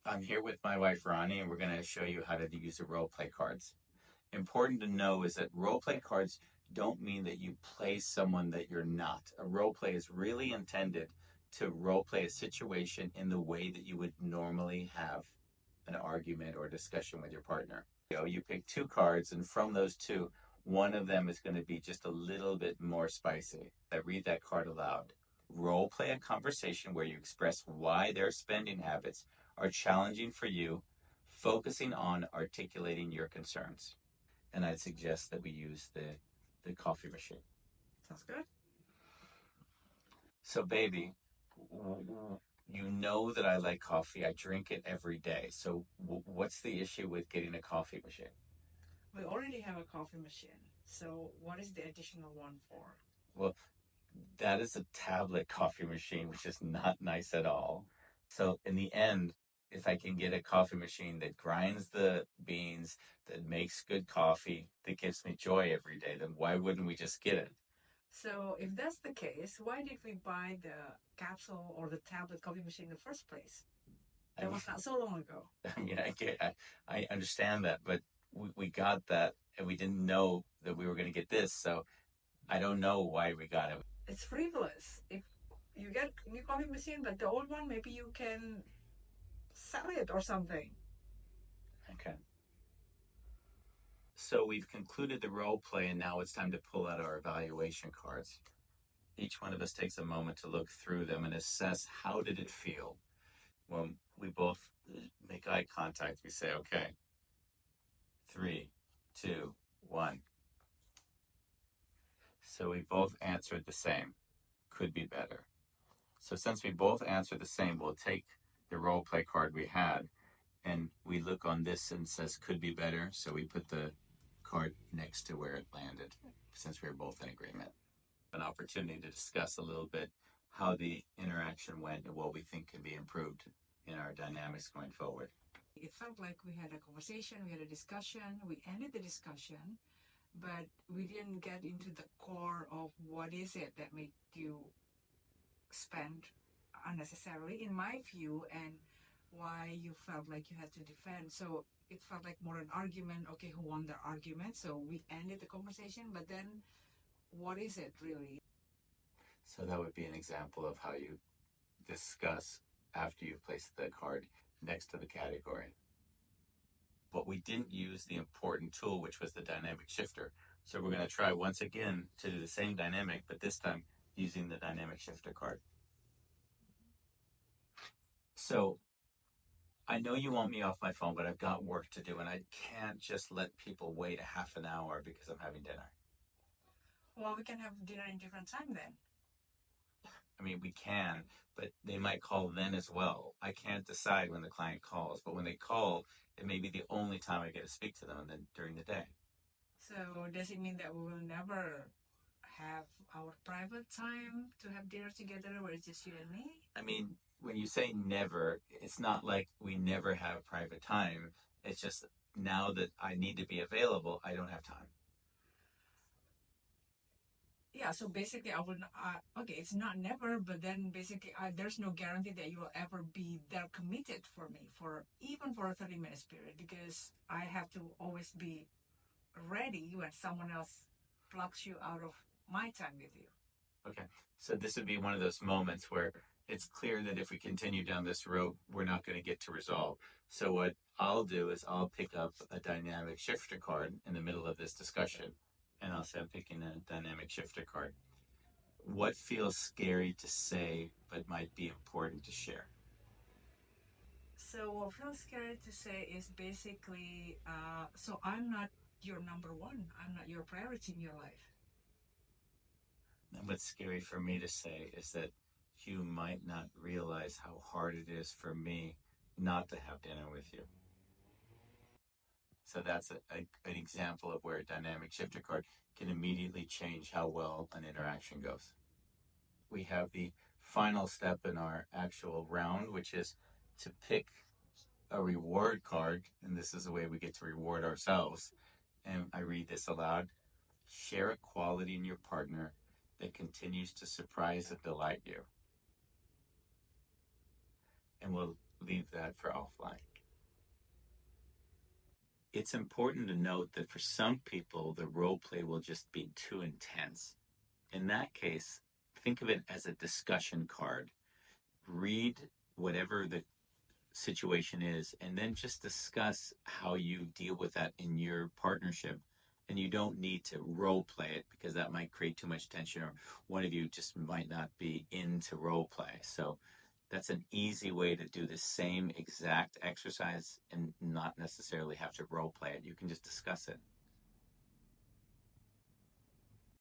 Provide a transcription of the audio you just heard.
I'm here with my wife, Ronnie, and we're going to show you how to use the role play cards. Important to know is that role play cards don't mean that you play someone that you're not. A role play is really intended to role play a situation in the way that you would normally have an argument or discussion with your partner. You pick two cards, and from those two, one of them is going to be just a little bit more spicy. I read that card aloud. Role play a conversation where you express why their spending habits are challenging for you, focusing on articulating your concerns. And I'd suggest that we use the coffee machine. Sounds good. So, baby, you know that I like coffee. I drink it every day. So, what's the issue with getting a coffee machine? We already have a coffee machine. So, what is the additional one for? Well, that is a tablet coffee machine, which is not nice at all. So, in the end, if I can get a coffee machine that grinds the beans, that makes good coffee, that gives me joy every day, then why wouldn't we just get it? So, if that's the case, why did we buy the capsule or the tablet coffee machine in the first place? That was not so long ago. I mean, I understand that, but we got that and we didn't know that we were going to get this. So I don't know why we got it. It's frivolous. If you get a new coffee machine, but the old one, maybe you can sell it or something. Okay. So we've concluded the role play, and now it's time to pull out our evaluation cards. Each one of us takes a moment to look through them and assess how did it feel. When we both make eye contact, we say, okay, 3, 2, 1. So we both answered the same. Could be better. So since we both answered the same, we'll take the role play card we had and we look on this and says could be better. So we put the card next to where it landed since we were both in agreement. An opportunity to discuss a little bit how the interaction went and what we think can be improved in our dynamics going forward. It felt like we had a conversation, we had a discussion, we ended the discussion, but we didn't get into the core of what is it that made you spend unnecessarily, in my view, and why you felt like you had to defend. So it felt like more an argument. Okay, who won the argument? So we ended the conversation, but then what is it really? So that would be an example of how you discuss after you place the card next to the category. But we didn't use the important tool, which was the dynamic shifter. So we're going to try once again to do the same dynamic, but this time using the dynamic shifter card. So I know you want me off my phone, but I've got work to do, and I can't just let people wait a half an hour because I'm having dinner. Well, we can have dinner in different time then. I mean, we can, but they might call then as well. I can't decide when the client calls, but when they call, it may be the only time I get to speak to them, and then during the day. So does it mean that we will never have our private time to have dinner together where it's just you and me? I mean, when you say never, it's not like we never have private time. It's just now that I need to be available, I don't have time. Yeah, so basically I would, okay, it's not never, but then basically there's no guarantee that you will ever be there committed for me, even for a 30 minutes period, because I have to always be ready when someone else plucks you out of my time with you. Okay, so this would be one of those moments where it's clear that if we continue down this road, we're not going to get to resolve. So what I'll do is I'll pick up a dynamic shifter card in the middle of this discussion, and I'll say I'm picking a dynamic shifter card. What feels scary to say but might be important to share? So what feels scary to say is basically, so I'm not your number one. I'm not your priority in your life. And what's scary for me to say is that you might not realize how hard it is for me not to have dinner with you. So that's an example of where a dynamic shifter card can immediately change how well an interaction goes. We have the final step in our actual round, which is to pick a reward card, and this is the way we get to reward ourselves. And I read this aloud. Share a quality in your partner that continues to surprise and delight you. And we'll leave that for offline. It's important to note that for some people, the role play will just be too intense. In that case, think of it as a discussion card. Read whatever the situation is, and then just discuss how you deal with that in your partnership. And you don't need to role play it because that might create too much tension, or one of you just might not be into role play. So that's an easy way to do the same exact exercise and not necessarily have to role play it. You can just discuss it.